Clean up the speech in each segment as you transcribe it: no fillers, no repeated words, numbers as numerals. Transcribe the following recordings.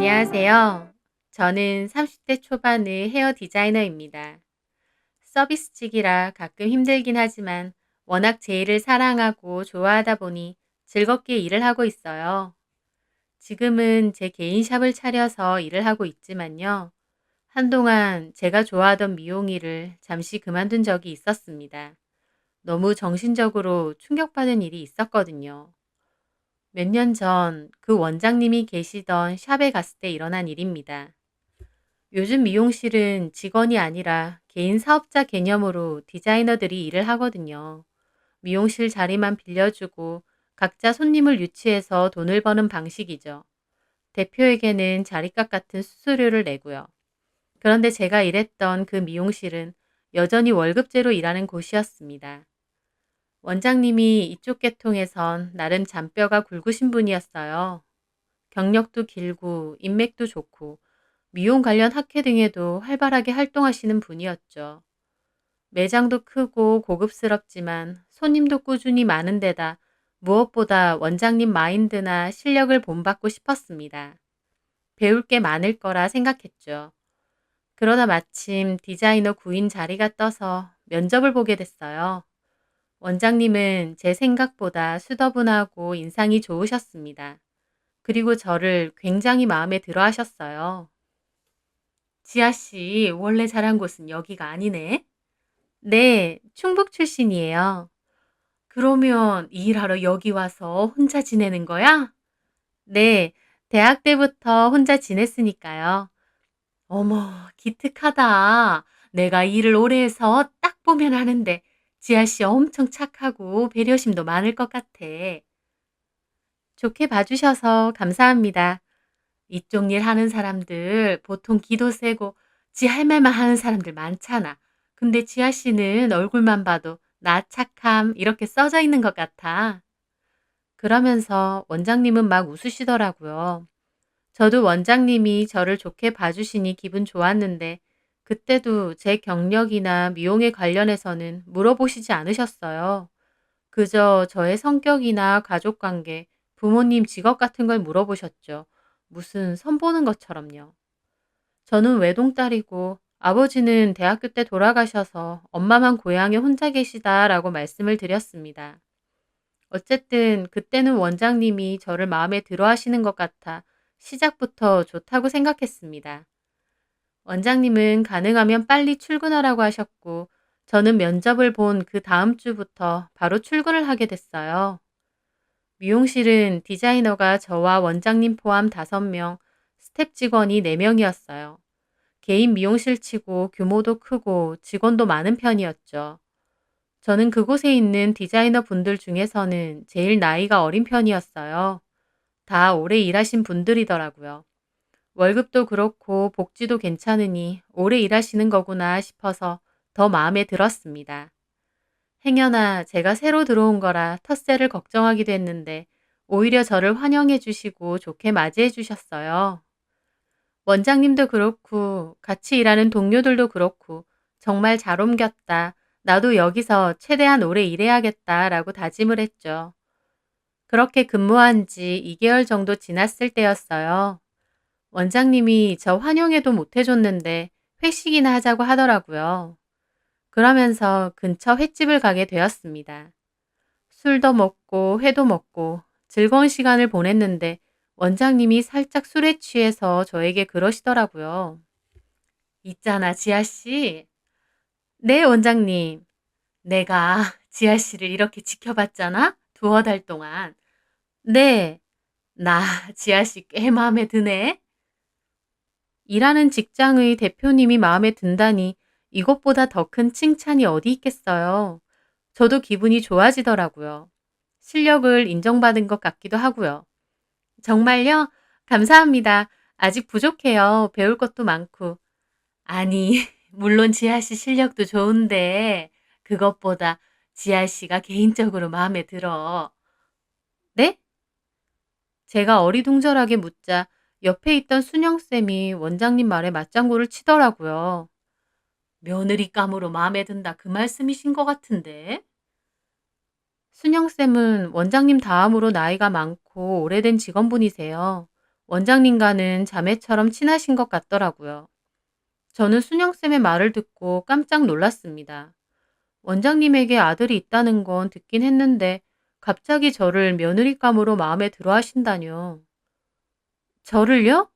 안녕하세요. 저는 30대 초반의 헤어 디자이너입니다. 서비스직이라 가끔 힘들긴 하지만 워낙 제 일을 사랑하고 좋아하다 보니 즐겁게 일을 하고 있어요. 지금은 제 개인 샵을 차려서 일을 하고 있지만요. 한동안 제가 좋아하던 미용 일을 잠시 그만둔 적이 있었습니다. 너무 정신적으로 충격받은 일이 있었거든요. 몇 년 전 그 원장님이 계시던 샵에 갔을 때 일어난 일입니다. 요즘 미용실은 직원이 아니라 개인 사업자 개념으로 디자이너들이 일을 하거든요. 미용실 자리만 빌려주고 각자 손님을 유치해서 돈을 버는 방식이죠. 대표에게는 자리값 같은 수수료를 내고요. 그런데 제가 일했던 그 미용실은 여전히 월급제로 일하는 곳이었습니다. 원장님이 이쪽 계통에선 나름 잔뼈가 굵으신 분이었어요. 경력도 길고 인맥도 좋고 미용 관련 학회 등에도 활발하게 활동하시는 분이었죠. 매장도 크고 고급스럽지만 손님도 꾸준히 많은 데다 무엇보다 원장님 마인드나 실력을 본받고 싶었습니다. 배울 게 많을 거라 생각했죠. 그러다 마침 디자이너 구인 자리가 떠서 면접을 보게 됐어요. 원장님은 제 생각보다 수더분하고 인상이 좋으셨습니다. 그리고 저를 굉장히 마음에 들어 하셨어요. 지아 씨, 원래 자란 곳은 여기가 아니네? 네, 충북 출신이에요. 그러면 이 일하러 여기 와서 혼자 지내는 거야? 네, 대학 때부터 혼자 지냈으니까요. 어머, 기특하다. 내가 일을 오래 해서 딱 보면 아는데 지아 씨 엄청 착하고 배려심도 많을 것 같아. 좋게 봐주셔서 감사합니다. 이쪽 일 하는 사람들 보통 기도 세고 지 할 말만 하는 사람들 많잖아. 근데 지아 씨는 얼굴만 봐도 나 착함 이렇게 써져 있는 것 같아. 그러면서 원장님은 막 웃으시더라고요. 저도 원장님이 저를 좋게 봐주시니 기분 좋았는데 그때도 제 경력이나 미용에 관련해서는 물어보시지 않으셨어요. 그저 저의 성격이나 가족관계, 부모님 직업 같은 걸 물어보셨죠. 무슨 선보는 것처럼요. 저는 외동딸이고 아버지는 대학교 때 돌아가셔서 엄마만 고향에 혼자 계시다라고 말씀을 드렸습니다. 어쨌든 그때는 원장님이 저를 마음에 들어 하시는 것 같아 시작부터 좋다고 생각했습니다. 원장님은 가능하면 빨리 출근하라고 하셨고 저는 면접을 본 그 다음 주부터 바로 출근을 하게 됐어요. 미용실은 디자이너가 저와 원장님 포함 5명, 스텝 직원이 4명이었어요. 개인 미용실 치고 규모도 크고 직원도 많은 편이었죠. 저는 그곳에 있는 디자이너 분들 중에서는 제일 나이가 어린 편이었어요. 다 오래 일하신 분들이더라고요. 월급도 그렇고 복지도 괜찮으니 오래 일하시는 거구나 싶어서 더 마음에 들었습니다. 행여나 제가 새로 들어온 거라 텃세를 걱정하기도 했는데 오히려 저를 환영해 주시고 좋게 맞이해 주셨어요. 원장님도 그렇고 같이 일하는 동료들도 그렇고 정말 잘 옮겼다. 나도 여기서 최대한 오래 일해야겠다라고 다짐을 했죠. 그렇게 근무한 지 2개월 정도 지났을 때였어요. 원장님이 저 환영회도 못 해줬는데 회식이나 하자고 하더라고요. 그러면서 근처 횟집을 가게 되었습니다. 술도 먹고 회도 먹고 즐거운 시간을 보냈는데 원장님이 살짝 술에 취해서 저에게 그러시더라고요. 있잖아, 지아 씨. 네, 원장님. 내가 지아 씨를 이렇게 지켜봤잖아? 2달 동안. 네, 나 지아 씨 꽤 마음에 드네. 일하는 직장의 대표님이 마음에 든다니 이것보다 더 큰 칭찬이 어디 있겠어요. 저도 기분이 좋아지더라고요. 실력을 인정받은 것 같기도 하고요. 정말요? 감사합니다. 아직 부족해요. 배울 것도 많고. 아니, 물론 지아 씨 실력도 좋은데 그것보다 지아 씨가 개인적으로 마음에 들어. 네? 제가 어리둥절하게 묻자 옆에 있던 순영쌤이 원장님 말에 맞장구를 치더라고요. 며느리감으로 마음에 든다 그 말씀이신 것 같은데? 순영쌤은 원장님 다음으로 나이가 많고 오래된 직원분이세요. 원장님과는 자매처럼 친하신 것 같더라고요. 저는 순영쌤의 말을 듣고 깜짝 놀랐습니다. 원장님에게 아들이 있다는 건 듣긴 했는데 갑자기 저를 며느리감으로 마음에 들어 하신다뇨. 저를요?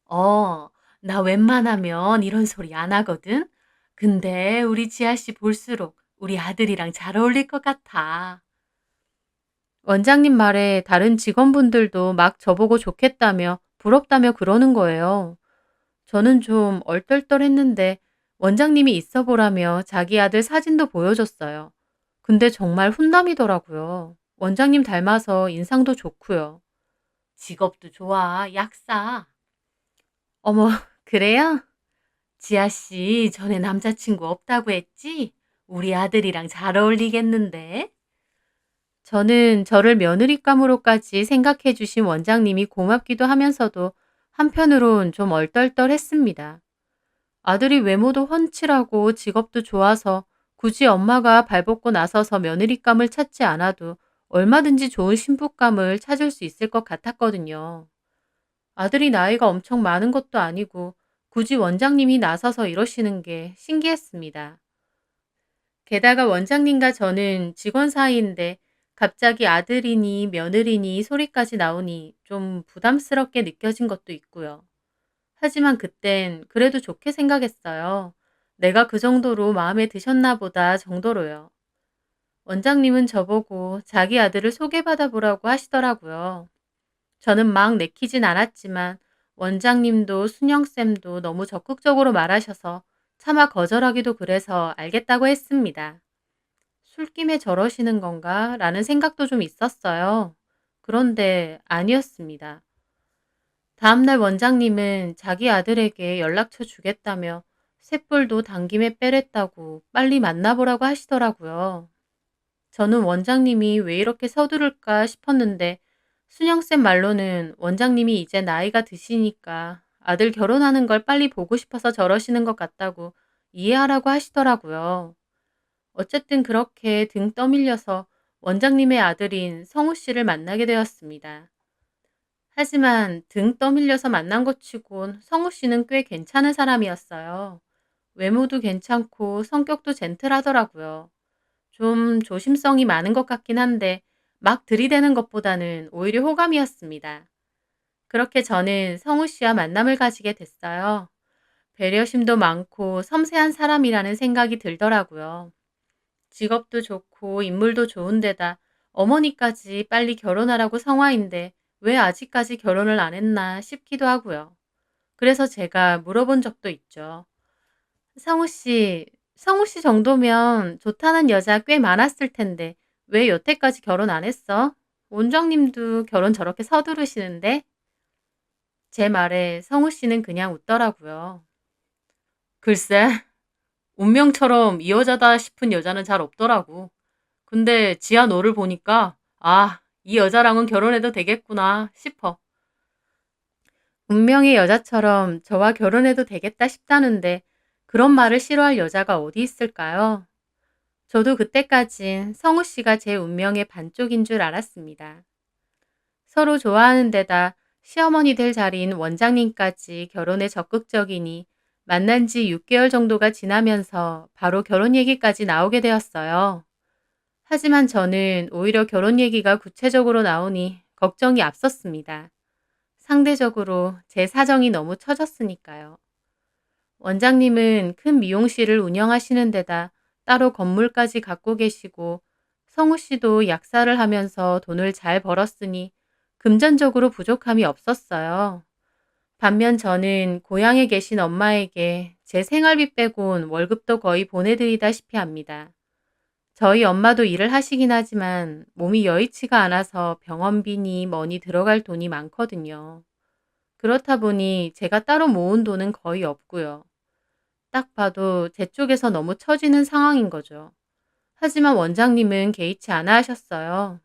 어, 나 웬만하면 이런 소리 안 하거든? 근데 우리 지아 씨 볼수록 우리 아들이랑 잘 어울릴 것 같아. 원장님 말에 다른 직원분들도 막 저보고 좋겠다며 부럽다며 그러는 거예요. 저는 좀 얼떨떨했는데 원장님이 있어 보라며 자기 아들 사진도 보여줬어요. 근데 정말 훈남이더라고요. 원장님 닮아서 인상도 좋고요. 직업도 좋아, 약사. 어머, 그래요? 지아 씨, 전에 남자친구 없다고 했지? 우리 아들이랑 잘 어울리겠는데? 저는 저를 며느리감으로까지 생각해 주신 원장님이 고맙기도 하면서도 한편으론 좀 얼떨떨했습니다. 아들이 외모도 훤칠하고 직업도 좋아서 굳이 엄마가 발벗고 나서서 며느리감을 찾지 않아도 얼마든지 좋은 신부감을 찾을 수 있을 것 같았거든요. 아들이 나이가 엄청 많은 것도 아니고 굳이 원장님이 나서서 이러시는 게 신기했습니다. 게다가 원장님과 저는 직원 사이인데 갑자기 아들이니 며느리니 소리까지 나오니 좀 부담스럽게 느껴진 것도 있고요. 하지만 그땐 그래도 좋게 생각했어요. 내가 그 정도로 마음에 드셨나 보다 정도로요. 원장님은 저보고 자기 아들을 소개받아 보라고 하시더라고요. 저는 막 내키진 않았지만 원장님도 순영쌤도 너무 적극적으로 말하셔서 차마 거절하기도 그래서 알겠다고 했습니다. 술김에 저러시는 건가? 라는 생각도 좀 있었어요. 그런데 아니었습니다. 다음날 원장님은 자기 아들에게 연락처 주겠다며 쇳불도 당김에 빼랬다고 빨리 만나보라고 하시더라고요. 저는 원장님이 왜 이렇게 서두를까 싶었는데 순영쌤 말로는 원장님이 이제 나이가 드시니까 아들 결혼하는 걸 빨리 보고 싶어서 저러시는 것 같다고 이해하라고 하시더라고요. 어쨌든 그렇게 등 떠밀려서 원장님의 아들인 성우 씨를 만나게 되었습니다. 하지만 등 떠밀려서 만난 것 치곤 성우 씨는 꽤 괜찮은 사람이었어요. 외모도 괜찮고 성격도 젠틀하더라고요. 좀 조심성이 많은 것 같긴 한데 막 들이대는 것보다는 오히려 호감이었습니다. 그렇게 저는 성우 씨와 만남을 가지게 됐어요. 배려심도 많고 섬세한 사람이라는 생각이 들더라고요. 직업도 좋고 인물도 좋은데다 어머니까지 빨리 결혼하라고 성화인데 왜 아직까지 결혼을 안 했나 싶기도 하고요. 그래서 제가 물어본 적도 있죠. 성우 씨, 성우 씨 정도면 좋다는 여자 꽤 많았을 텐데 왜 여태까지 결혼 안 했어? 원장님도 결혼 저렇게 서두르시는데? 제 말에 성우 씨는 그냥 웃더라고요. 글쎄, 운명처럼 이 여자다 싶은 여자는 잘 없더라고. 근데 지아 너를 보니까 아, 이 여자랑은 결혼해도 되겠구나 싶어. 운명의 여자처럼 저와 결혼해도 되겠다 싶다는데 그런 말을 싫어할 여자가 어디 있을까요? 저도 그때까진 성우 씨가 제 운명의 반쪽인 줄 알았습니다. 서로 좋아하는 데다 시어머니 될 자리인 원장님까지 결혼에 적극적이니 만난 지 6개월 정도가 지나면서 바로 결혼 얘기까지 나오게 되었어요. 하지만 저는 오히려 결혼 얘기가 구체적으로 나오니 걱정이 앞섰습니다. 상대적으로 제 사정이 너무 처졌으니까요. 원장님은 큰 미용실을 운영하시는 데다 따로 건물까지 갖고 계시고 성우 씨도 약사를 하면서 돈을 잘 벌었으니 금전적으로 부족함이 없었어요. 반면 저는 고향에 계신 엄마에게 제 생활비 빼곤 월급도 거의 보내드리다시피 합니다. 저희 엄마도 일을 하시긴 하지만 몸이 여의치가 않아서 병원비니 뭐니 들어갈 돈이 많거든요. 그렇다 보니 제가 따로 모은 돈은 거의 없고요. 딱 봐도 제 쪽에서 너무 처지는 상황인 거죠. 하지만 원장님은 개의치 않아 하셨어요.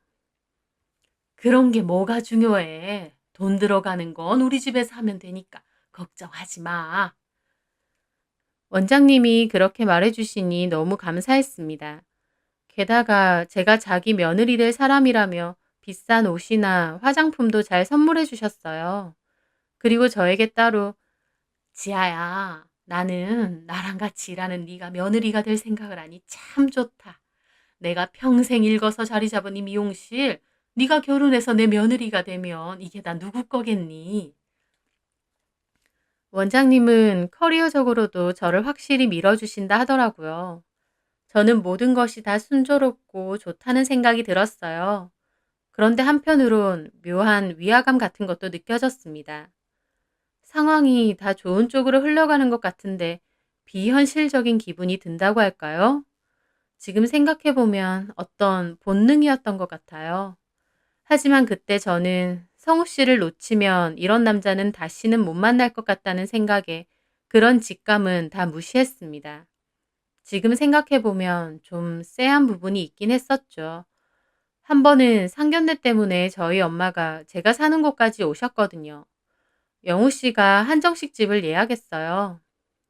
그런 게 뭐가 중요해. 돈 들어가는 건 우리 집에서 하면 되니까 걱정하지 마. 원장님이 그렇게 말해주시니 너무 감사했습니다. 게다가 제가 자기 며느리 될 사람이라며 비싼 옷이나 화장품도 잘 선물해 주셨어요. 그리고 저에게 따로 지아야, 나는 나랑 같이 일하는 네가 며느리가 될 생각을 하니 참 좋다. 내가 평생 읽어서 자리 잡은 이 미용실, 네가 결혼해서 내 며느리가 되면 이게 다 누구 거겠니? 원장님은 커리어적으로도 저를 확실히 밀어주신다 하더라고요. 저는 모든 것이 다 순조롭고 좋다는 생각이 들었어요. 그런데 한편으론 묘한 위화감 같은 것도 느껴졌습니다. 상황이 다 좋은 쪽으로 흘러가는 것 같은데 비현실적인 기분이 든다고 할까요? 지금 생각해보면 어떤 본능이었던 것 같아요. 하지만 그때 저는 성우 씨를 놓치면 이런 남자는 다시는 못 만날 것 같다는 생각에 그런 직감은 다 무시했습니다. 지금 생각해보면 좀 쎄한 부분이 있긴 했었죠. 한 번은 상견례 때문에 저희 엄마가 제가 사는 곳까지 오셨거든요. 영우 씨가 한정식 집을 예약했어요.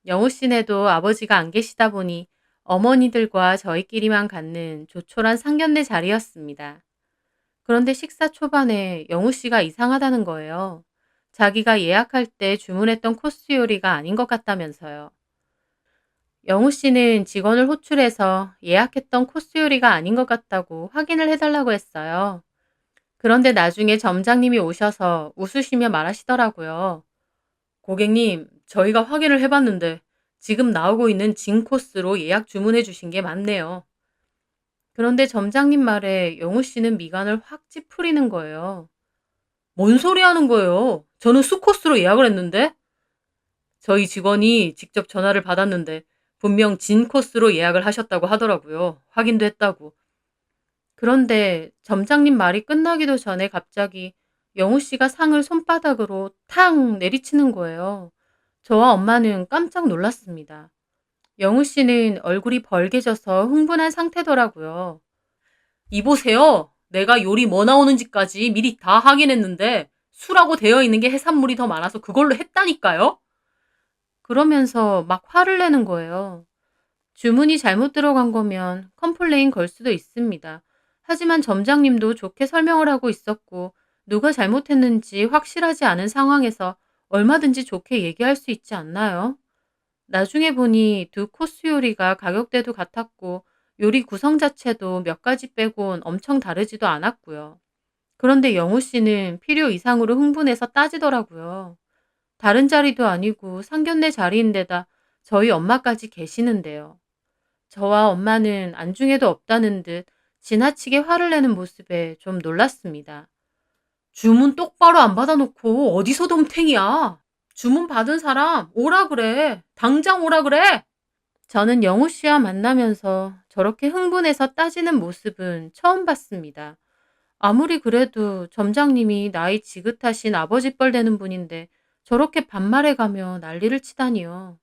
영우 씨네도 아버지가 안 계시다 보니 어머니들과 저희끼리만 갖는 조촐한 상견례 자리였습니다. 그런데 식사 초반에 영우 씨가 이상하다는 거예요. 자기가 예약할 때 주문했던 코스 요리가 아닌 것 같다면서요. 영우 씨는 직원을 호출해서 예약했던 코스 요리가 아닌 것 같다고 확인을 해달라고 했어요. 그런데 나중에 점장님이 오셔서 웃으시며 말하시더라고요. 고객님, 저희가 확인을 해봤는데 지금 나오고 있는 진 코스로 예약 주문해 주신 게 맞네요. 그런데 점장님 말에 영우 씨는 미간을 확 찌푸리는 거예요. 뭔 소리 하는 거예요? 저는 수코스로 예약을 했는데? 저희 직원이 직접 전화를 받았는데 분명 진 코스로 예약을 하셨다고 하더라고요. 확인도 했다고. 그런데 점장님 말이 끝나기도 전에 갑자기 영우 씨가 상을 손바닥으로 탕 내리치는 거예요. 저와 엄마는 깜짝 놀랐습니다. 영우 씨는 얼굴이 벌개져서 흥분한 상태더라고요. 이보세요. 내가 요리 뭐 나오는지까지 미리 다 확인했는데 수라고 되어 있는 게 해산물이 더 많아서 그걸로 했다니까요? 그러면서 막 화를 내는 거예요. 주문이 잘못 들어간 거면 컴플레인 걸 수도 있습니다. 하지만 점장님도 좋게 설명을 하고 있었고 누가 잘못했는지 확실하지 않은 상황에서 얼마든지 좋게 얘기할 수 있지 않나요? 나중에 보니 두 코스 요리가 가격대도 같았고 요리 구성 자체도 몇 가지 빼곤 엄청 다르지도 않았고요. 그런데 영우 씨는 필요 이상으로 흥분해서 따지더라고요. 다른 자리도 아니고 상견례 자리인데다 저희 엄마까지 계시는데요. 저와 엄마는 안중에도 없다는 듯 지나치게 화를 내는 모습에 좀 놀랐습니다. 주문 똑바로 안 받아놓고 어디서 덤탱이야? 주문 받은 사람 오라 그래. 당장 오라 그래. 저는 영우 씨와 만나면서 저렇게 흥분해서 따지는 모습은 처음 봤습니다. 아무리 그래도 점장님이 나이 지긋하신 아버지뻘 되는 분인데 저렇게 반말해가며 난리를 치다니요.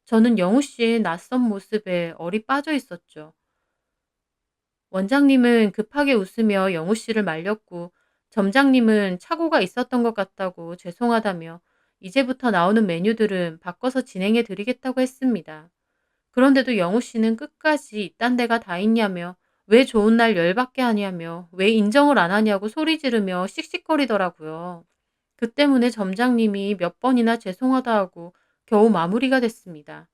저는 영우 씨의 낯선 모습에 얼이 빠져 있었죠. 원장님은 급하게 웃으며 영우 씨를 말렸고 점장님은 착오가 있었던 것 같다고 죄송하다며 이제부터 나오는 메뉴들은 바꿔서 진행해 드리겠다고 했습니다. 그런데도 영우 씨는 끝까지 이딴 데가 다 있냐며 왜 좋은 날 열받게 하냐며 왜 인정을 안 하냐고 소리 지르며 씩씩거리더라고요. 그 때문에 점장님이 몇 번이나 죄송하다 하고 겨우 마무리가 됐습니다.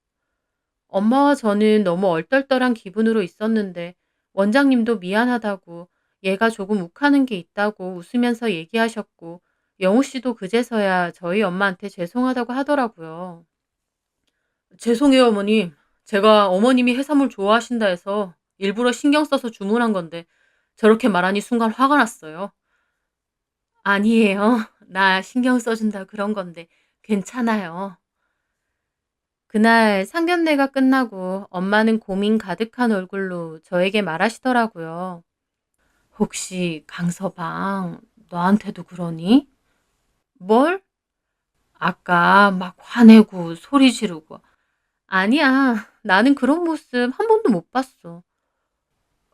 엄마와 저는 너무 얼떨떨한 기분으로 있었는데 원장님도 미안하다고 얘가 조금 욱하는 게 있다고 웃으면서 얘기하셨고 영우 씨도 그제서야 저희 엄마한테 죄송하다고 하더라고요. 죄송해요, 어머님. 제가 어머님이 해산물 좋아하신다 해서 일부러 신경 써서 주문한 건데 저렇게 말하니 순간 화가 났어요. 아니에요. 나 신경 써준다 그런 건데 괜찮아요. 그날 상견례가 끝나고 엄마는 고민 가득한 얼굴로 저에게 말하시더라고요. 혹시 강서방 너한테도 그러니? 뭘? 아까 막 화내고 소리 지르고. 아니야. 나는 그런 모습 한 번도 못 봤어.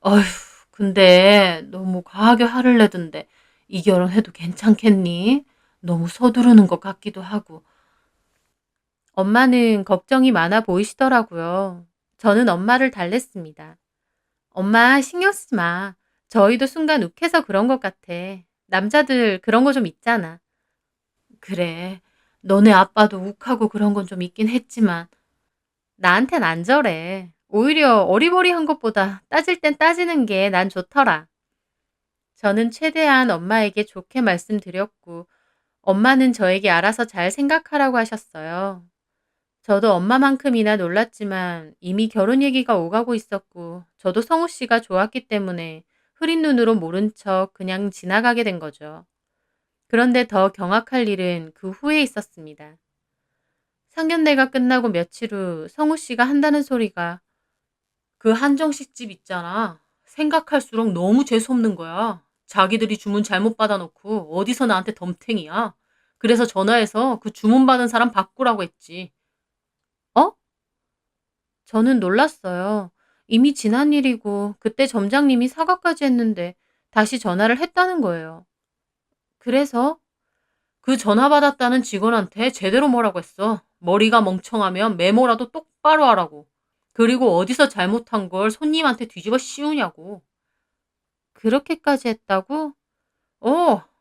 어휴, 근데 너무 과하게 화를 내던데 이 결혼해도 괜찮겠니? 너무 서두르는 것 같기도 하고. 엄마는 걱정이 많아 보이시더라고요. 저는 엄마를 달랬습니다. 엄마 신경 쓰지 마. 저희도 순간 욱해서 그런 것 같아. 남자들 그런 거 좀 있잖아. 그래. 너네 아빠도 욱하고 그런 건 좀 있긴 했지만 나한텐 안 저래. 오히려 어리버리한 것보다 따질 땐 따지는 게 난 좋더라. 저는 최대한 엄마에게 좋게 말씀드렸고 엄마는 저에게 알아서 잘 생각하라고 하셨어요. 저도 엄마만큼이나 놀랐지만 이미 결혼 얘기가 오가고 있었고 저도 성우 씨가 좋았기 때문에 흐린 눈으로 모른 척 그냥 지나가게 된 거죠. 그런데 더 경악할 일은 그 후에 있었습니다. 상견례가 끝나고 며칠 후 성우 씨가 한다는 소리가 그 한정식 집 있잖아. 생각할수록 너무 재수없는 거야. 자기들이 주문 잘못 받아놓고 어디서 나한테 덤탱이야. 그래서 전화해서 그 주문 받은 사람 바꾸라고 했지. 어? 저는 놀랐어요. 이미 지난 일이고 그때 점장님이 사과까지 했는데 다시 전화를 했다는 거예요. 그래서 그 전화 받았다는 직원한테 제대로 뭐라고 했어. 머리가 멍청하면 메모라도 똑바로 하라고. 그리고 어디서 잘못한 걸 손님한테 뒤집어 씌우냐고. 그렇게까지 했다고?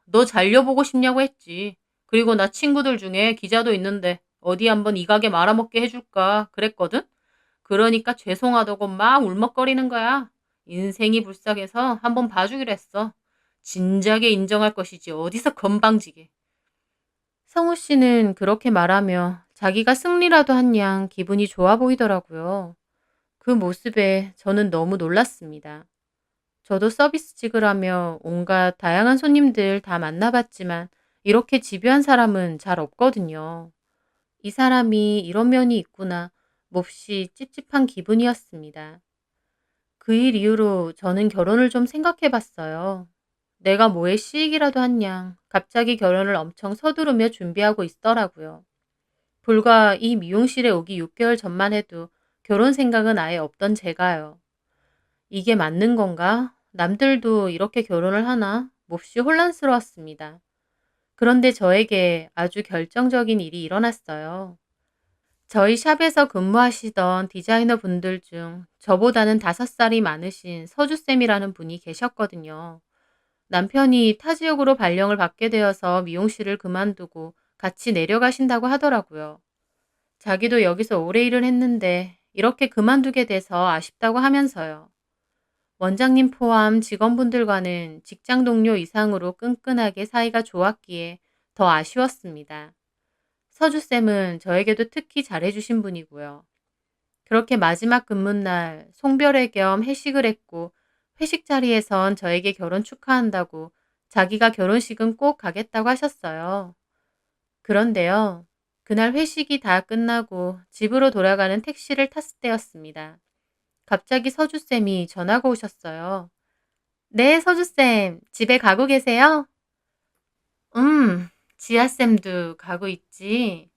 너 잘려보고 싶냐고 했지. 그리고 나 친구들 중에 기자도 있는데 어디 한번 이 가게 말아먹게 해줄까 그랬거든? 그러니까 죄송하다고 막 울먹거리는 거야. 인생이 불쌍해서 한번 봐주기로 했어. 진작에 인정할 것이지 어디서 건방지게. 성우 씨는 그렇게 말하며 자기가 승리라도 한 양 기분이 좋아 보이더라고요. 그 모습에 저는 너무 놀랐습니다. 저도 서비스직을 하며 온갖 다양한 손님들 다 만나봤지만 이렇게 집요한 사람은 잘 없거든요. 이 사람이 이런 면이 있구나 몹시 찝찝한 기분이었습니다. 그 일 이후로 저는 결혼을 좀 생각해 봤어요. 내가 뭐에 시익이라도 한 양 갑자기 결혼을 엄청 서두르며 준비하고 있더라고요. 불과 이 미용실에 오기 6개월 전만 해도 결혼 생각은 아예 없던 제가요. 이게 맞는 건가? 남들도 이렇게 결혼을 하나? 몹시 혼란스러웠습니다. 그런데 저에게 아주 결정적인 일이 일어났어요. 저희 샵에서 근무하시던 디자이너 분들 중 저보다는 5살이 많으신 서주쌤이라는 분이 계셨거든요. 남편이 타 지역으로 발령을 받게 되어서 미용실을 그만두고 같이 내려가신다고 하더라고요. 자기도 여기서 오래 일을 했는데 이렇게 그만두게 돼서 아쉽다고 하면서요. 원장님 포함 직원분들과는 직장 동료 이상으로 끈끈하게 사이가 좋았기에 더 아쉬웠습니다. 서주쌤은 저에게도 특히 잘해주신 분이고요. 그렇게 마지막 근무날 송별회 겸 회식을 했고 회식 자리에선 저에게 결혼 축하한다고 자기가 결혼식은 꼭 가겠다고 하셨어요. 그런데요. 그날 회식이 다 끝나고 집으로 돌아가는 택시를 탔을 때였습니다. 갑자기 서주쌤이 전화가 오셨어요. 네, 서주쌤. 집에 가고 계세요? 지아쌤도 가고 있지.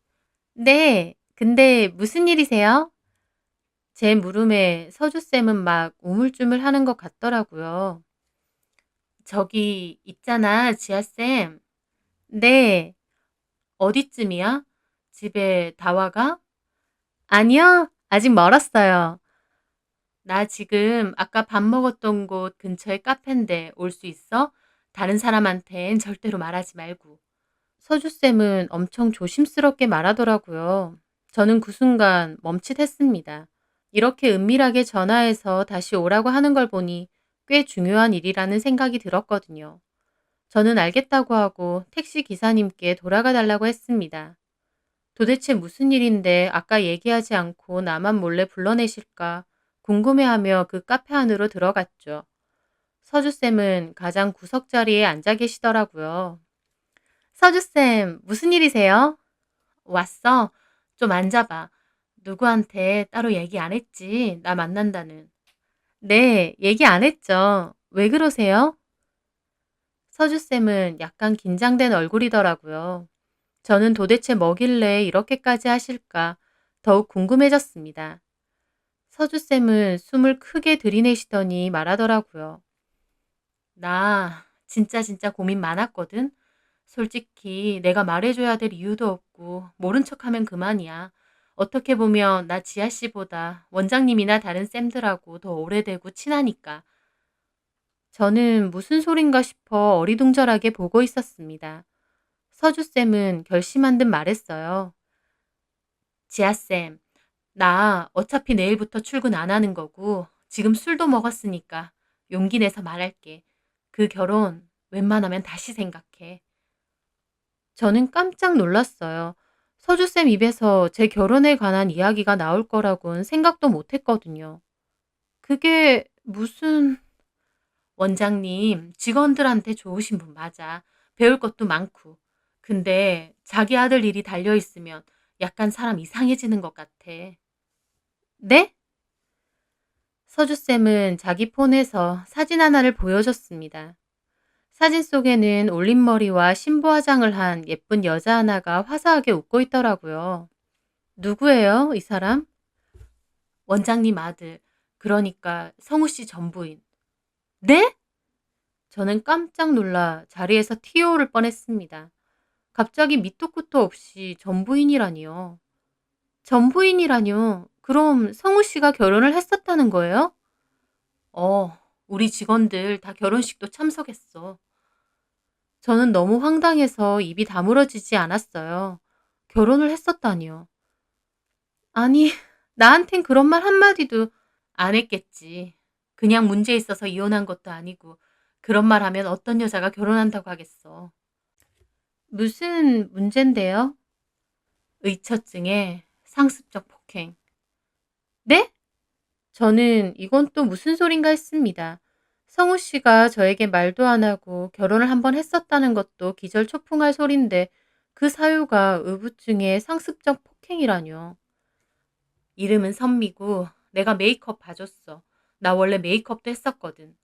네. 근데 무슨 일이세요? 제 물음에 서주쌤은 막 우물쭈물 하는 것 같더라고요. 저기 있잖아, 지아쌤. 네. 어디쯤이야? 집에 다 와가? 아니요. 아직 멀었어요. 나 지금 아까 밥 먹었던 곳 근처에 카페인데 올 수 있어? 다른 사람한텐 절대로 말하지 말고. 서주쌤은 엄청 조심스럽게 말하더라고요. 저는 그 순간 멈칫했습니다. 이렇게 은밀하게 전화해서 다시 오라고 하는 걸 보니 꽤 중요한 일이라는 생각이 들었거든요. 저는 알겠다고 하고 택시 기사님께 돌아가 달라고 했습니다. 도대체 무슨 일인데 아까 얘기하지 않고 나만 몰래 불러내실까 궁금해하며 그 카페 안으로 들어갔죠. 서주쌤은 가장 구석 자리에 앉아 계시더라고요. 서주쌤, 무슨 일이세요? 왔어? 좀 앉아봐. 누구한테 따로 얘기 안 했지? 나 만난다는. 네, 얘기 안 했죠. 왜 그러세요? 서주쌤은 약간 긴장된 얼굴이더라고요. 저는 도대체 뭐길래 이렇게까지 하실까 더욱 궁금해졌습니다. 서주쌤은 숨을 크게 들이내시더니 말하더라고요. 나 진짜 고민 많았거든. 솔직히 내가 말해줘야 될 이유도 없고 모른 척하면 그만이야. 어떻게 보면 나 지아 씨보다 원장님이나 다른 쌤들하고 더 오래되고 친하니까. 저는 무슨 소린가 싶어 어리둥절하게 보고 있었습니다. 서주쌤은 결심한 듯 말했어요. 지아쌤, 나 어차피 내일부터 출근 안 하는 거고, 지금 술도 먹었으니까 용기 내서 말할게. 그 결혼 웬만하면 다시 생각해. 저는 깜짝 놀랐어요. 서주쌤 입에서 제 결혼에 관한 이야기가 나올 거라고는 생각도 못 했거든요. 그게 무슨... 원장님, 직원들한테 좋으신 분 맞아. 배울 것도 많고. 근데 자기 아들 일이 달려있으면 약간 사람 이상해지는 것 같아. 네? 서주쌤은 자기 폰에서 사진 하나를 보여줬습니다. 사진 속에는 올림머리와 신부 화장을 한 예쁜 여자 하나가 화사하게 웃고 있더라고요. 누구예요, 이 사람? 원장님 아들. 그러니까 성우 씨 전부인. 네? 저는 깜짝 놀라 자리에서 튀어오를 뻔했습니다. 갑자기 밑도 끝도 없이 전부인이라니요. 전부인이라뇨? 그럼 성우 씨가 결혼을 했었다는 거예요? 우리 직원들 다 결혼식도 참석했어. 저는 너무 황당해서 입이 다물어지지 않았어요. 결혼을 했었다니요. 아니, 나한텐 그런 말 한마디도 안 했겠지. 그냥 문제 있어서 이혼한 것도 아니고 그런 말 하면 어떤 여자가 결혼한다고 하겠어. 무슨 문제인데요? 의처증에 상습적 폭행. 네? 저는 이건 또 무슨 소린가 했습니다. 성우 씨가 저에게 말도 안 하고 결혼을 한번 했었다는 것도 기절초풍할 소린데 그 사유가 의부증의 상습적 폭행이라뇨. 이름은 선미고 내가 메이크업 봐줬어. 나 원래 메이크업도 했었거든.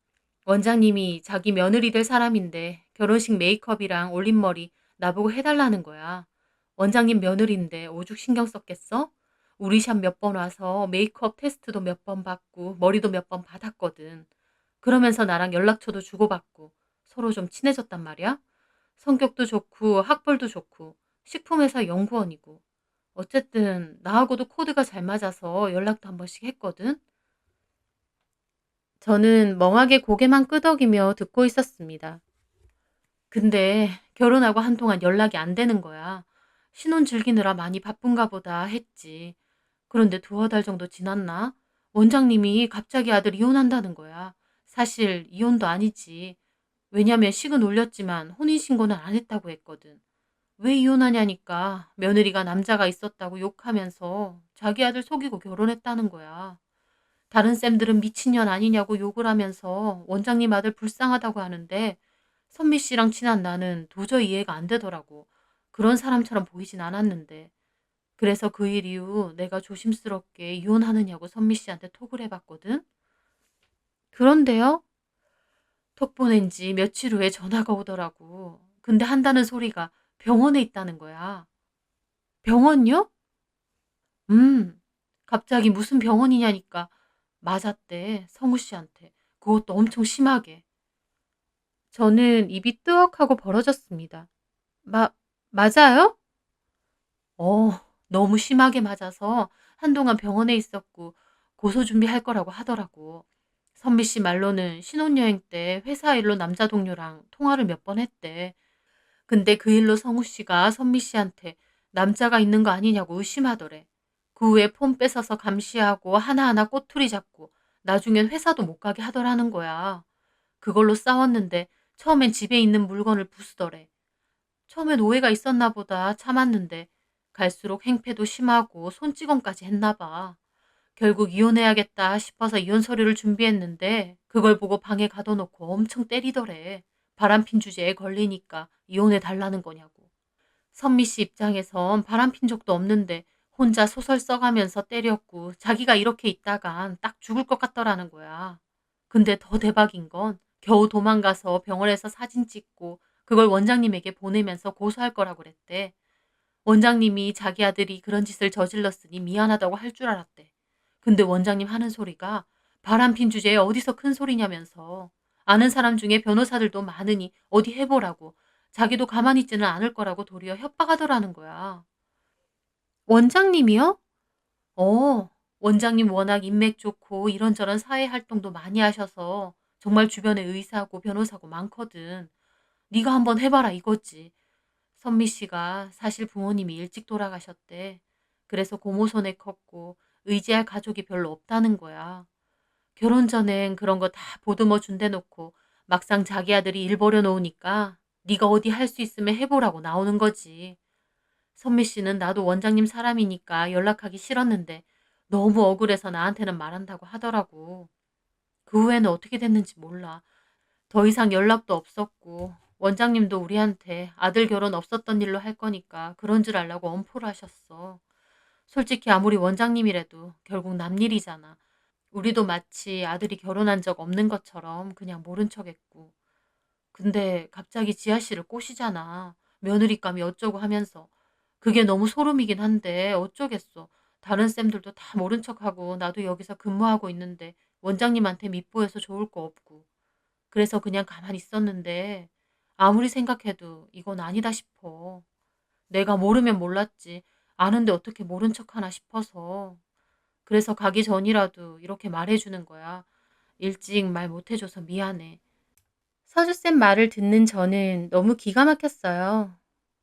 원장님이 자기 며느리 될 사람인데 결혼식 메이크업이랑 올림머리 나보고 해달라는 거야. 원장님 며느리인데 오죽 신경 썼겠어? 우리 샵 몇 번 와서 메이크업 테스트도 몇 번 받고 머리도 몇 번 받았거든. 그러면서 나랑 연락처도 주고받고 서로 좀 친해졌단 말이야. 성격도 좋고 학벌도 좋고 식품회사 연구원이고 어쨌든 나하고도 코드가 잘 맞아서 연락도 한 번씩 했거든. 저는 멍하게 고개만 끄덕이며 듣고 있었습니다. 근데 결혼하고 한동안 연락이 안 되는 거야. 신혼 즐기느라 많이 바쁜가 보다 했지. 그런데 두어 달 정도 지났나? 원장님이 갑자기 아들 이혼한다는 거야. 사실 이혼도 아니지. 왜냐면 식은 올렸지만 혼인신고는 안 했다고 했거든. 왜 이혼하냐니까 며느리가 남자가 있었다고 욕하면서 자기 아들 속이고 결혼했다는 거야. 다른 쌤들은 미친년 아니냐고 욕을 하면서 원장님 아들 불쌍하다고 하는데 선미 씨랑 친한 나는 도저히 이해가 안 되더라고. 그런 사람처럼 보이진 않았는데. 그래서 그 일 이후 내가 조심스럽게 이혼하느냐고 선미 씨한테 톡을 해봤거든. 그런데요? 톡 보낸 지 며칠 후에 전화가 오더라고. 근데 한다는 소리가 병원에 있다는 거야. 병원요? 음. 갑자기 무슨 병원이냐니까 맞았대, 성우 씨한테. 그것도 엄청 심하게. 저는 입이 뜨억하고 벌어졌습니다. 마, 맞아요? 어, 너무 심하게 맞아서 한동안 병원에 있었고 고소 준비할 거라고 하더라고. 선미 씨 말로는 신혼여행 때 회사 일로 남자 동료랑 통화를 몇 번 했대. 근데 그 일로 성우 씨가 선미 씨한테 남자가 있는 거 아니냐고 의심하더래. 그 후에 폰 뺏어서 감시하고 하나하나 꼬투리 잡고 나중엔 회사도 못 가게 하더라는 거야. 그걸로 싸웠는데 처음엔 집에 있는 물건을 부수더래. 처음엔 오해가 있었나 보다 참았는데 갈수록 행패도 심하고 손찌검까지 했나 봐. 결국 이혼해야겠다 싶어서 이혼 서류를 준비했는데 그걸 보고 방에 가둬놓고 엄청 때리더래. 바람핀 주제에 걸리니까 이혼해 달라는 거냐고. 선미 씨 입장에선 바람핀 적도 없는데 혼자 소설 써가면서 때렸고 자기가 이렇게 있다간 딱 죽을 것 같더라는 거야. 근데 더 대박인 건 겨우 도망가서 병원에서 사진 찍고 그걸 원장님에게 보내면서 고소할 거라고 그랬대. 원장님이 자기 아들이 그런 짓을 저질렀으니 미안하다고 할 줄 알았대. 근데 원장님 하는 소리가 바람핀 주제에 어디서 큰 소리냐면서 아는 사람 중에 변호사들도 많으니 어디 해보라고 자기도 가만히 있지는 않을 거라고 도리어 협박하더라는 거야. 원장님이요? 어, 원장님 워낙 인맥 좋고 이런저런 사회 활동도 많이 하셔서 정말 주변에 의사고 변호사고 많거든. 네가 한번 해봐라 이거지. 선미 씨가 사실 부모님이 일찍 돌아가셨대. 그래서 고모 손에 컸고 의지할 가족이 별로 없다는 거야. 결혼 전엔 그런 거 다 보듬어 준대 놓고 막상 자기 아들이 일 벌여놓으니까 네가 어디 할 수 있으면 해보라고 나오는 거지. 선미 씨는 나도 원장님 사람이니까 연락하기 싫었는데 너무 억울해서 나한테는 말한다고 하더라고. 그 후에는 어떻게 됐는지 몰라. 더 이상 연락도 없었고 원장님도 우리한테 아들 결혼 없었던 일로 할 거니까 그런 줄 알라고 엄포를 하셨어. 솔직히 아무리 원장님이라도 결국 남 일이잖아. 우리도 마치 아들이 결혼한 적 없는 것처럼 그냥 모른 척했고. 근데 갑자기 지아 씨를 꼬시잖아. 며느리감이 어쩌고 하면서. 그게 너무 소름이긴 한데 어쩌겠어. 다른 쌤들도 다 모른 척하고 나도 여기서 근무하고 있는데 원장님한테 밉보여서 좋을 거 없고. 그래서 그냥 가만히 있었는데 아무리 생각해도 이건 아니다 싶어. 내가 모르면 몰랐지. 아는데 어떻게 모른 척하나 싶어서. 그래서 가기 전이라도 이렇게 말해주는 거야. 일찍 말 못해줘서 미안해. 서주쌤 말을 듣는 저는 너무 기가 막혔어요.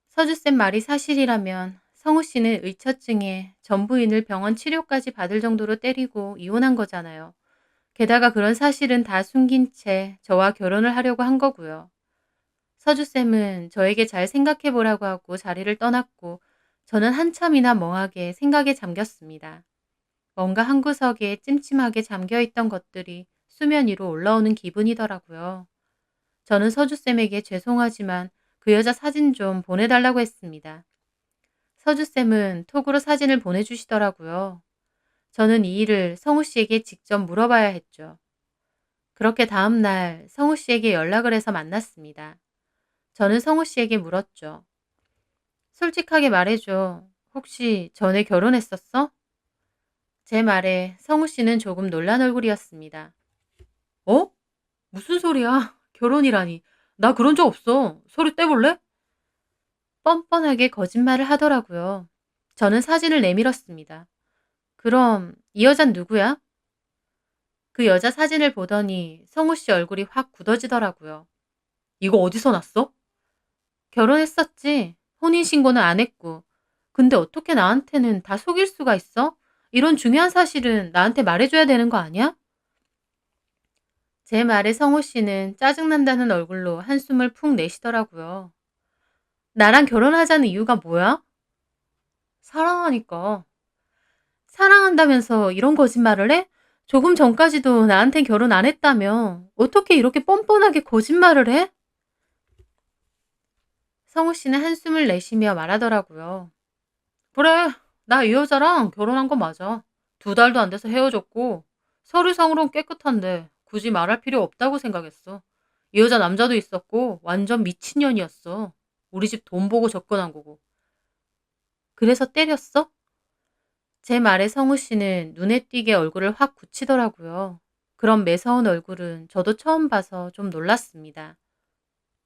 서주쌤 말이 사실이라면 성우 씨는 의처증에 전부인을 병원 치료까지 받을 정도로 때리고 이혼한 거잖아요. 게다가 그런 사실은 다 숨긴 채 저와 결혼을 하려고 한 거고요. 서주쌤은 저에게 잘 생각해 보라고 하고 자리를 떠났고 저는 한참이나 멍하게 생각에 잠겼습니다. 뭔가 한 구석에 찜찜하게 잠겨있던 것들이 수면 위로 올라오는 기분이더라고요. 저는 서주쌤에게 죄송하지만 그 여자 사진 좀 보내달라고 했습니다. 서주쌤은 톡으로 사진을 보내주시더라고요. 저는 이 일을 성우 씨에게 직접 물어봐야 했죠. 그렇게 다음날 성우 씨에게 연락을 해서 만났습니다. 저는 성우 씨에게 물었죠. 솔직하게 말해줘. 혹시 전에 결혼했었어? 제 말에 성우 씨는 조금 놀란 얼굴이었습니다. 어? 무슨 소리야? 결혼이라니. 나 그런 적 없어. 소리 떼볼래? 뻔뻔하게 거짓말을 하더라고요. 저는 사진을 내밀었습니다. 그럼 이 여잔 누구야? 그 여자 사진을 보더니 성우 씨 얼굴이 확 굳어지더라고요. 이거 어디서 났어? 결혼했었지. 혼인신고는 안 했고. 근데 어떻게 나한테는 다 속일 수가 있어? 이런 중요한 사실은 나한테 말해줘야 되는 거 아니야? 제 말에 성우 씨는 짜증난다는 얼굴로 한숨을 푹 내쉬더라고요. 나랑 결혼하자는 이유가 뭐야? 사랑하니까. 사랑한다면서 이런 거짓말을 해? 조금 전까지도 나한텐 결혼 안 했다며. 어떻게 이렇게 뻔뻔하게 거짓말을 해? 성우 씨는 한숨을 내쉬며 말하더라고요. 그래, 나 이 여자랑 결혼한 거 맞아. 2달도 안 돼서 헤어졌고 서류상으론 깨끗한데 굳이 말할 필요 없다고 생각했어. 이 여자 남자도 있었고 완전 미친년이었어. 우리 집 돈 보고 접근한 거고. 그래서 때렸어? 제 말에 성우 씨는 눈에 띄게 얼굴을 확 굳히더라고요. 그런 매서운 얼굴은 저도 처음 봐서 좀 놀랐습니다.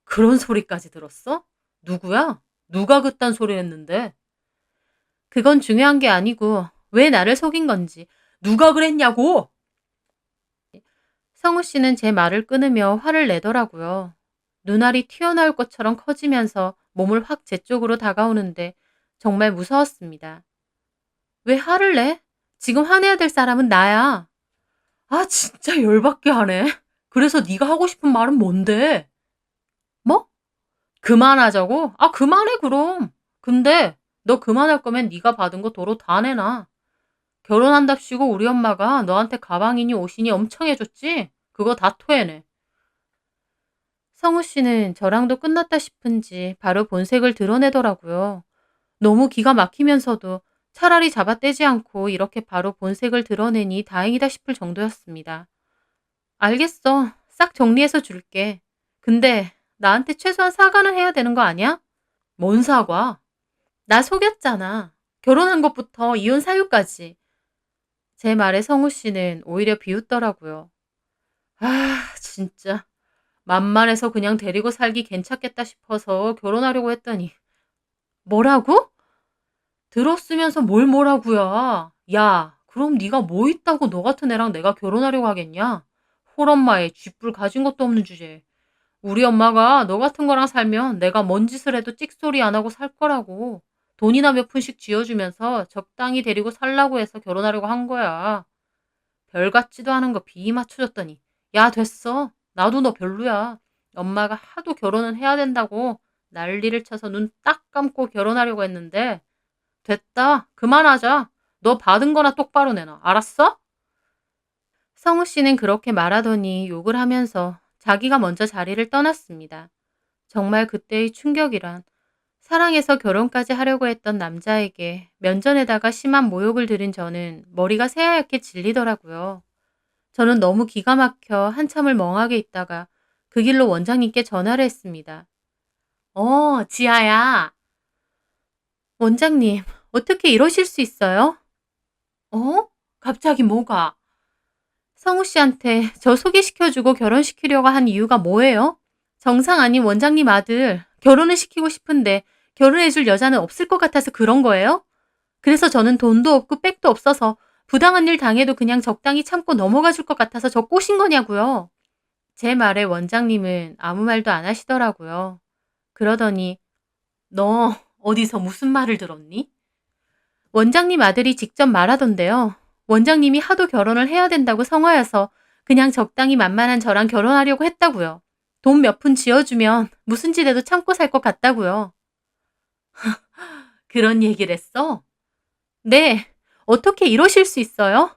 그런 소리까지 들었어? 누구야? 누가 그딴 소리 했는데? 그건 중요한 게 아니고 왜 나를 속인 건지 누가 그랬냐고! 성우 씨는 제 말을 끊으며 화를 내더라고요. 눈알이 튀어나올 것처럼 커지면서 몸을 확 제 쪽으로 다가오는데 정말 무서웠습니다. 왜 화를 내? 지금 화내야 될 사람은 나야. 아 진짜 열받게 하네. 그래서 네가 하고 싶은 말은 뭔데? 뭐? 그만하자고? 아 그만해 그럼. 근데 너 그만할 거면 네가 받은 거 도로 다 내놔. 결혼한답시고 우리 엄마가 너한테 가방이니 옷이니 엄청 해줬지? 그거 다 토해내. 성우 씨는 저랑도 끝났다 싶은지 바로 본색을 드러내더라고요. 너무 기가 막히면서도 차라리 잡아떼지 않고 이렇게 바로 본색을 드러내니 다행이다 싶을 정도였습니다. 알겠어. 싹 정리해서 줄게. 근데 나한테 최소한 사과는 해야 되는 거 아니야? 뭔 사과? 나 속였잖아. 결혼한 것부터 이혼 사유까지. 제 말에 성우 씨는 오히려 비웃더라고요. 아, 진짜. 만만해서 그냥 데리고 살기 괜찮겠다 싶어서 결혼하려고 했더니. 뭐라고? 들었으면서 뭘 뭐라고야. 야, 그럼 네가 뭐 있다고 너 같은 애랑 내가 결혼하려고 하겠냐? 홀엄마에 쥐뿔 가진 것도 없는 주제에. 우리 엄마가 너 같은 거랑 살면 내가 뭔 짓을 해도 찍소리 안 하고 살 거라고. 돈이나 몇 푼씩 쥐어주면서 적당히 데리고 살라고 해서 결혼하려고 한 거야. 별 같지도 않은 거 비위 맞춰줬더니 야 됐어. 나도 너 별로야. 엄마가 하도 결혼은 해야 된다고 난리를 쳐서 눈 딱 감고 결혼하려고 했는데 됐다. 그만하자. 너 받은 거나 똑바로 내놔. 알았어? 성우 씨는 그렇게 말하더니 욕을 하면서 자기가 먼저 자리를 떠났습니다. 정말 그때의 충격이란 사랑해서 결혼까지 하려고 했던 남자에게 면전에다가 심한 모욕을 들은 저는 머리가 새하얗게 질리더라고요. 저는 너무 기가 막혀 한참을 멍하게 있다가 그 길로 원장님께 전화를 했습니다. 지아야. 원장님, 어떻게 이러실 수 있어요? 어? 갑자기 뭐가? 성우 씨한테 저 소개시켜주고 결혼시키려고 한 이유가 뭐예요? 정상 아닌 원장님 아들 결혼을 시키고 싶은데 결혼해줄 여자는 없을 것 같아서 그런 거예요? 그래서 저는 돈도 없고 백도 없어서 부당한 일 당해도 그냥 적당히 참고 넘어가 줄 것 같아서 저 꼬신 거냐고요. 제 말에 원장님은 아무 말도 안 하시더라고요. 그러더니 너 어디서 무슨 말을 들었니? 원장님 아들이 직접 말하던데요. 원장님이 하도 결혼을 해야 된다고 성화여서 그냥 적당히 만만한 저랑 결혼하려고 했다고요. 돈 몇 푼 지어주면 무슨 짓에도 참고 살 것 같다고요. 그런 얘기를 했어? 네. 어떻게 이러실 수 있어요?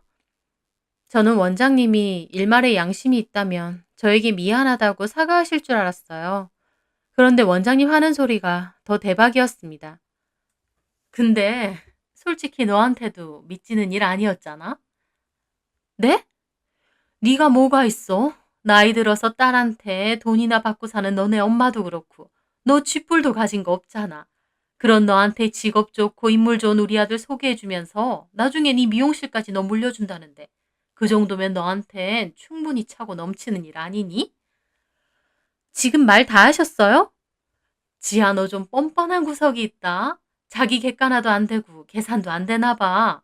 저는 원장님이 일말의 양심이 있다면 저에게 미안하다고 사과하실 줄 알았어요. 그런데 원장님 하는 소리가 더 대박이었습니다. 근데 솔직히 너한테도 믿지는 일 아니었잖아? 네? 네가 뭐가 있어? 나이 들어서 딸한테 돈이나 받고 사는 너네 엄마도 그렇고 너 쥐뿔도 가진 거 없잖아. 그런 너한테 직업 좋고 인물 좋은 우리 아들 소개해주면서 나중에 네 미용실까지 너 물려준다는데 그 정도면 너한텐 충분히 차고 넘치는 일 아니니? 지금 말 다 하셨어요? 지아 너 좀 뻔뻔한 구석이 있다. 자기 객관화도 안 되고 계산도 안 되나 봐.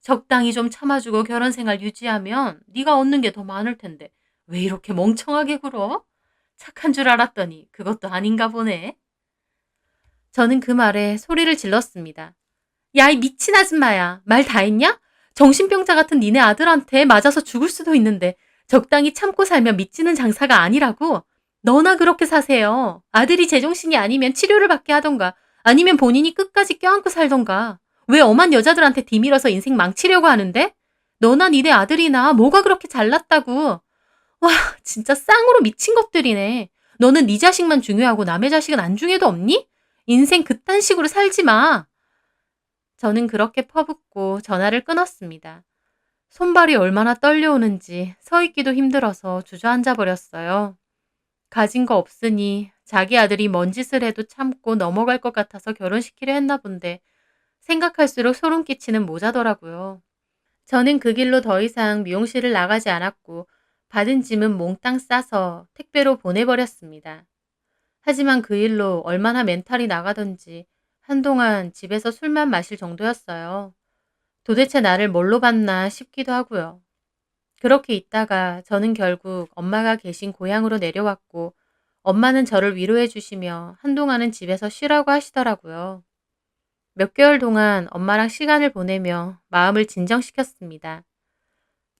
적당히 좀 참아주고 결혼 생활 유지하면 네가 얻는 게 더 많을 텐데 왜 이렇게 멍청하게 굴어? 착한 줄 알았더니 그것도 아닌가 보네. 저는 그 말에 소리를 질렀습니다. 야, 이 미친 아줌마야. 말 다 했냐? 정신병자 같은 니네 아들한테 맞아서 죽을 수도 있는데 적당히 참고 살면 미치는 장사가 아니라고? 너나 그렇게 사세요. 아들이 제정신이 아니면 치료를 받게 하던가 아니면 본인이 끝까지 껴안고 살던가. 왜 엄한 여자들한테 뒤밀어서 인생 망치려고 하는데? 너나 니네 아들이나 뭐가 그렇게 잘났다고. 와, 진짜 쌍으로 미친 것들이네. 너는 네 자식만 중요하고 남의 자식은 안중에도 없니? 인생 그딴 식으로 살지 마. 저는 그렇게 퍼붓고 전화를 끊었습니다. 손발이 얼마나 떨려오는지 서 있기도 힘들어서 주저앉아 버렸어요. 가진 거 없으니 자기 아들이 뭔 짓을 해도 참고 넘어갈 것 같아서 결혼시키려 했나 본데 생각할수록 소름 끼치는 모자더라고요. 저는 그 길로 더 이상 미용실을 나가지 않았고 받은 짐은 몽땅 싸서 택배로 보내버렸습니다. 하지만 그 일로 얼마나 멘탈이 나가던지 한동안 집에서 술만 마실 정도였어요. 도대체 나를 뭘로 봤나 싶기도 하고요. 그렇게 있다가 저는 결국 엄마가 계신 고향으로 내려왔고 엄마는 저를 위로해 주시며 한동안은 집에서 쉬라고 하시더라고요. 몇 개월 동안 엄마랑 시간을 보내며 마음을 진정시켰습니다.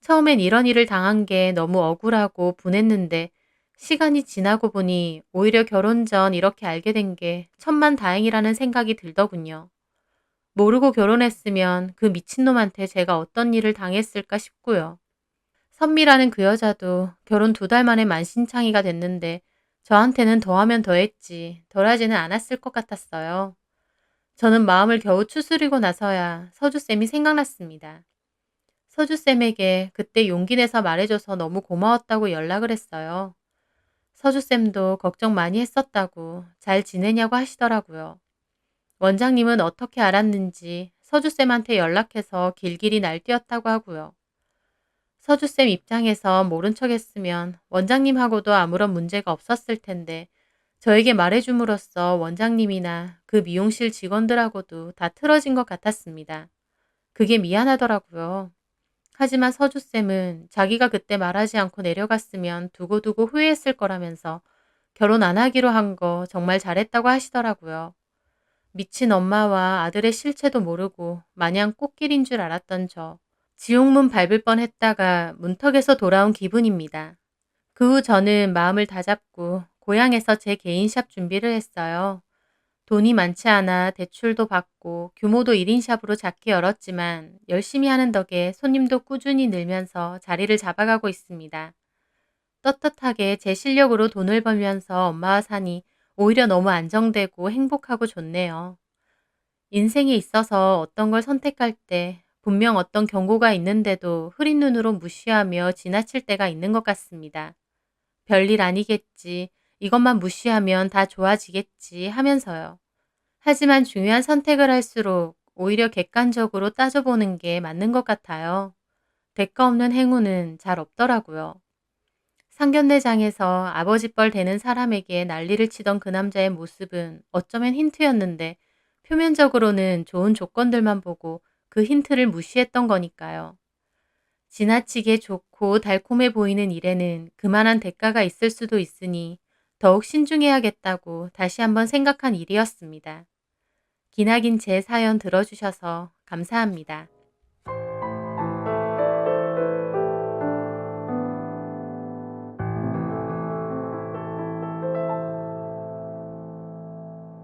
처음엔 이런 일을 당한 게 너무 억울하고 분했는데 시간이 지나고 보니 오히려 결혼 전 이렇게 알게 된 게 천만다행이라는 생각이 들더군요. 모르고 결혼했으면 그 미친놈한테 제가 어떤 일을 당했을까 싶고요. 선미라는 그 여자도 결혼 2달 만에 만신창이가 됐는데 저한테는 더하면 더했지 덜하지는 않았을 것 같았어요. 저는 마음을 겨우 추스리고 나서야 서주쌤이 생각났습니다. 서주쌤에게 그때 용기 내서 말해줘서 너무 고마웠다고 연락을 했어요. 서주쌤도 걱정 많이 했었다고 잘 지내냐고 하시더라고요. 원장님은 어떻게 알았는지 서주쌤한테 연락해서 길길이 날뛰었다고 하고요. 서주쌤 입장에서 모른 척 했으면 원장님하고도 아무런 문제가 없었을 텐데 저에게 말해줌으로써 원장님이나 그 미용실 직원들하고도 다 틀어진 것 같았습니다. 그게 미안하더라고요. 하지만 서주쌤은 자기가 그때 말하지 않고 내려갔으면 두고두고 후회했을 거라면서 결혼 안 하기로 한 거 정말 잘했다고 하시더라고요. 미친 엄마와 아들의 실체도 모르고 마냥 꽃길인 줄 알았던 저. 지옥문 밟을 뻔 했다가 문턱에서 돌아온 기분입니다. 그 후 저는 마음을 다잡고 고향에서 제 개인 샵 준비를 했어요. 돈이 많지 않아 대출도 받고 규모도 1인 샵으로 작게 열었지만 열심히 하는 덕에 손님도 꾸준히 늘면서 자리를 잡아가고 있습니다. 떳떳하게 제 실력으로 돈을 벌면서 엄마와 사니 오히려 너무 안정되고 행복하고 좋네요. 인생에 있어서 어떤 걸 선택할 때 분명 어떤 경고가 있는데도 흐린 눈으로 무시하며 지나칠 때가 있는 것 같습니다. 별일 아니겠지, 이것만 무시하면 다 좋아지겠지 하면서요. 하지만 중요한 선택을 할수록 오히려 객관적으로 따져보는 게 맞는 것 같아요. 대가 없는 행운은 잘 없더라고요. 상견례장에서 아버지뻘 되는 사람에게 난리를 치던 그 남자의 모습은 어쩌면 힌트였는데 표면적으로는 좋은 조건들만 보고 그 힌트를 무시했던 거니까요. 지나치게 좋고 달콤해 보이는 일에는 그만한 대가가 있을 수도 있으니 더욱 신중해야겠다고 다시 한번 생각한 일이었습니다. 기나긴 제 사연 들어주셔서 감사합니다.